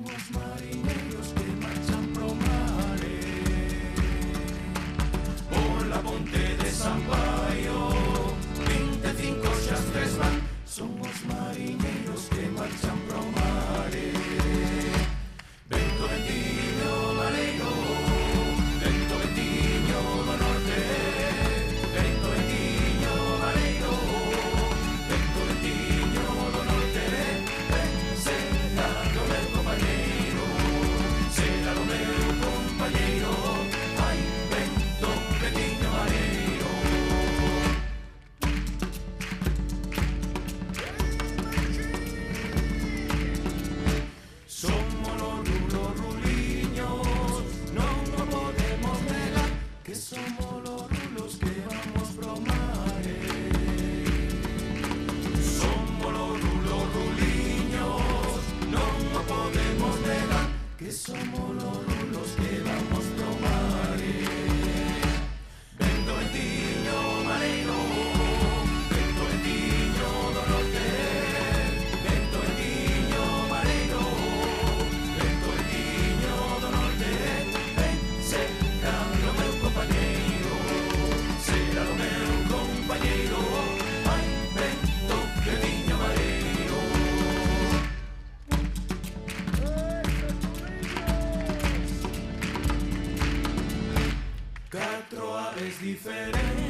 Somos mariñeiros que marchan pro mare pola ponte de San Paio, 25 xa tres van. Somos mariñeiros que marchan pro mare. Vento ventiño mareiro, vento ventiño do norte, vento ventiño mareiro, vento ventiño do norte. Ven, será do meu compañeiro, será do meu compañeiro. Ai, vento ventiño mareiro. Somos los rulos ruliños, non o podemos negar, que somos los rulos que vamos pro mare. Somos los rulos ruliños, non o podemos negar, que somos los rulos que vamos pro mare. Vento ventiño mareiro, vento ventiño do norte, vento ventiño mareiro, vento ventiño do norte. Ven, será do meu compañeiro, será do meu compañeiro. Ai, vento ventiño mareiro. 4 aves diferentes